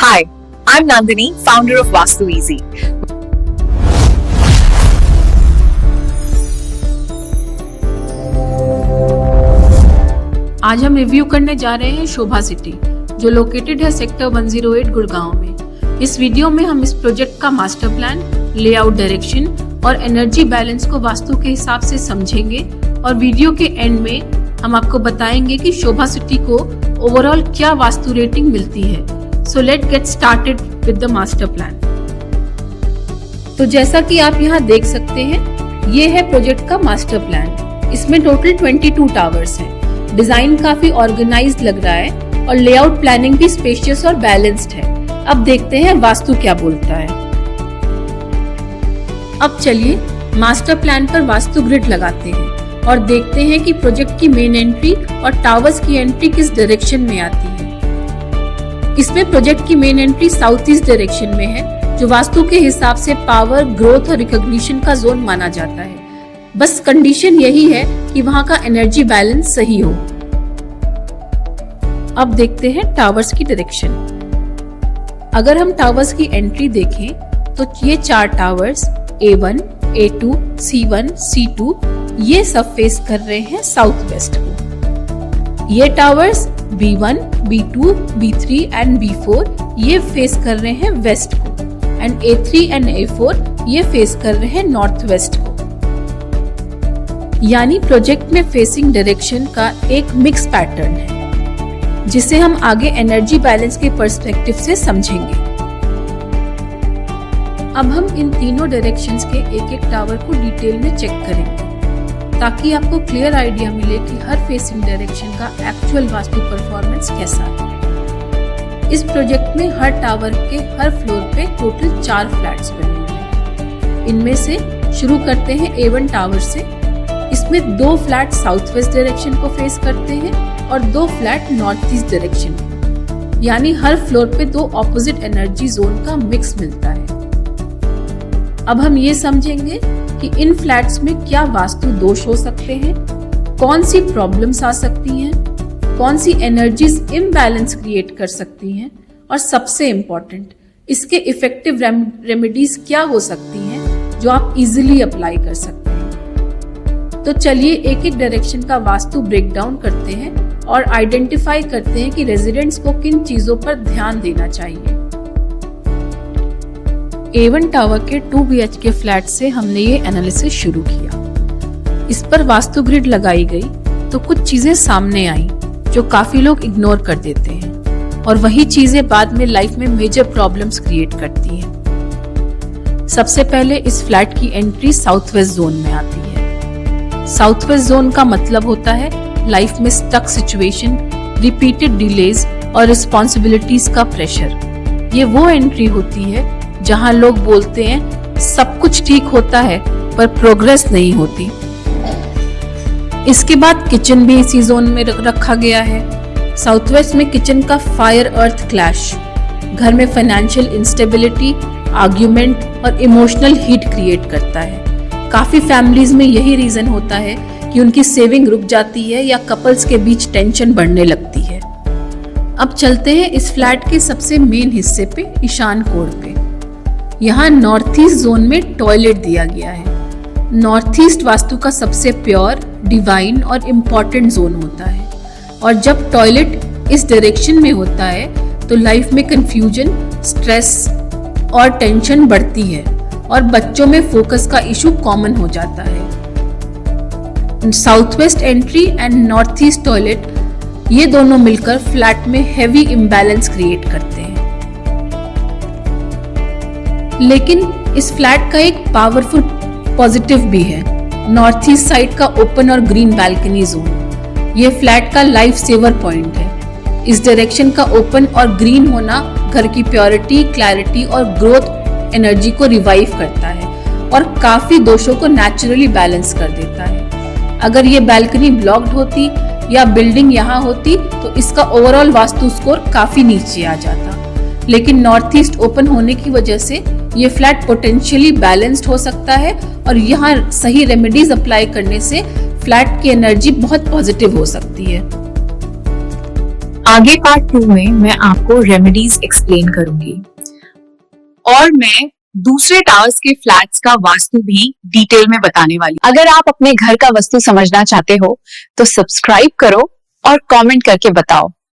Hi, I'm Nandini, founder of Vastu Easy. आज हम review करने जा रहे हैं शोभा सिटी, जो लोकेटेड है सेक्टर 108 गुड़गांव में। इस वीडियो में हम इस प्रोजेक्ट का मास्टर प्लान, लेआउट, डायरेक्शन और एनर्जी बैलेंस को वास्तु के हिसाब से समझेंगे और वीडियो के एंड में हम आपको बताएंगे कि शोभा सिटी को ओवरऑल क्या वास्तु रेटिंग मिलती है। So let get started with the master plan. तो जैसा कि आप यहाँ देख सकते हैं, ये है प्रोजेक्ट का मास्टर प्लान। इसमें टोटल 22 टावर्स हैं। डिजाइन काफी ऑर्गेनाइज्ड लग रहा है और लेआउट प्लानिंग भी स्पेशियस और बैलेंस्ड है। अब देखते हैं वास्तु क्या बोलता है। अब चलिए मास्टर प्लान पर वास्तु ग्रिड लगाते हैं और देखते हैं कि प्रोजेक्ट की मेन एंट्री और टावर्स की एंट्री किस डायरेक्शन में आती है। इसमें प्रोजेक्ट की main entry south east direction में है, जो वास्तु के हिसाब से पावर, ग्रोथ और रिकॉग्निशन का जोन माना जाता है। बस कंडीशन यही है कि वहां का एनर्जी बैलेंस सही हो। अब देखते हैं टावर्स की डायरेक्शन। अगर हम टावर्स की एंट्री देखें तो ये 4 towers A1, A2, C1, C2 ये सब फेस कर रहे हैं साउथ वेस्ट को। ये towers B1, B2, B3 and B4 ये फेस कर रहे हैं वेस्ट को एंड A3 एंड A4 ये फेस कर रहे हैं नॉर्थ वेस्ट को। यानी प्रोजेक्ट में फेसिंग डायरेक्शन का एक मिक्स पैटर्न है, जिसे हम आगे एनर्जी बैलेंस के पर्सपेक्टिव से समझेंगे। अब हम इन तीनों डायरेक्शंस के एक एक टावर को डिटेल में चेक करेंगे, ताकि आपको क्लियर आइडिया मिले कि हर फेसिंग डायरेक्शन का एक्चुअल वास्तु परफॉर्मेंस कैसा है। इस प्रोजेक्ट में हर टावर के हर फ्लोर पे टोटल 4 फ्लैट्स बने हुए हैं। इनमें से शुरू करते हैं A1 टावर से। इसमें 2 फ्लैट साउथ वेस्ट डायरेक्शन को फेस करते हैं और 2 फ्लैट नॉर्थ ईस्ट डायरेक्शन। यानी हर फ्लोर पे 2 ऑपोजिट एनर्जी जोन का मिक्स मिलता है। अब हम ये समझेंगे कि इन फ्लैट्स में क्या वास्तु दोष हो सकते हैं, कौन सी प्रॉब्लम्स आ सकती हैं, कौन सी एनर्जीज इम्बैलेंस क्रिएट कर सकती हैं और सबसे इम्पोर्टेंट, इसके इफेक्टिव रेमेडीज क्या हो सकती हैं जो आप इजीली अप्लाई कर सकते हैं। तो चलिए एक एक डायरेक्शन का वास्तु ब्रेकडाउन करते हैं और आइडेंटिफाई करते हैं कि रेजिडेंट्स को किन चीजों पर ध्यान देना चाहिए। A1 टावर के 2 BHK फ्लैट से हमने ये एनालिसिस शुरू किया। इस पर वास्तु ग्रिड लगाई गई तो कुछ चीजें सामने आई जो काफी लोग इग्नोर कर देते हैं और वही चीजें बाद में लाइफ में मेजर प्रॉब्लम्स क्रिएट करती हैं। सबसे पहले इस फ्लैट की एंट्री साउथ वेस्ट जोन में आती है। साउथ वेस्ट जोन का मतलब होता है लाइफ में स्टक सिचुएशन, रिपीटेड डिलेज और रिस्पॉन्सिबिलिटीज का प्रेशर। ये वो एंट्री होती है जहां लोग बोलते हैं सब कुछ ठीक होता है पर प्रोग्रेस नहीं होती। इसके बाद किचन भी इसी जोन में रखा गया है। साउथ वेस्ट में किचन का फायर अर्थ क्लैश घर में फाइनेंशियल इंस्टेबिलिटी, आर्ग्यूमेंट और इमोशनल हीट क्रिएट करता है। काफी फैमिलीज में यही रीजन होता है कि उनकी सेविंग रुक जाती है या कपल्स के बीच टेंशन बढ़ने लगती है। अब चलते हैं इस फ्लैट के सबसे मेन हिस्से पे, ईशान कोण पे। यहाँ नॉर्थ ईस्ट जोन में टॉयलेट दिया गया है। नॉर्थ ईस्ट वास्तु का सबसे प्योर, डिवाइन और इम्पोर्टेंट जोन होता है और जब टॉयलेट इस डायरेक्शन में होता है तो लाइफ में कंफ्यूजन, स्ट्रेस और टेंशन बढ़ती है और बच्चों में फोकस का इशू कॉमन हो जाता है। South west entry and north east toilet ये दोनों मिलकर फ्लैट में हेवी इम्बैलेंस क्रिएट करते हैं। लेकिन इस फ्लैट का एक पावरफुल पॉजिटिव भी है, नॉर्थ ईस्ट साइड का ओपन और ग्रीन बैल्कनी जोन। ये फ्लैट का लाइफ सेवर पॉइंट है। इस डायरेक्शन का ओपन और ग्रीन होना घर की प्योरिटी, क्लैरिटी और ग्रोथ एनर्जी को रिवाइव करता है और काफी दोषों को नेचुरली बैलेंस कर देता है। अगर ये बैल्कनी ब्लॉक्ड होती या बिल्डिंग यहाँ होती तो इसका ओवरऑल वास्तु स्कोर काफी नीचे आ जाता। लेकिन नॉर्थ ईस्ट ओपन होने की वजह से ये फ्लैट पोटेंशियली बैलेंस्ड हो सकता है और यहाँ सही रेमेडीज अप्लाई करने से फ्लैट की एनर्जी बहुत पॉजिटिव हो सकती है। आगे पार्ट 2 में मैं आपको रेमेडीज एक्सप्लेन करूंगी और मैं दूसरे टावर्स के फ्लैट्स का वास्तु भी डिटेल में बताने वाली। अगर आप अपने घर का वास्तु समझना चाहते हो तो सब्सक्राइब करो और कमेंट करके बताओ।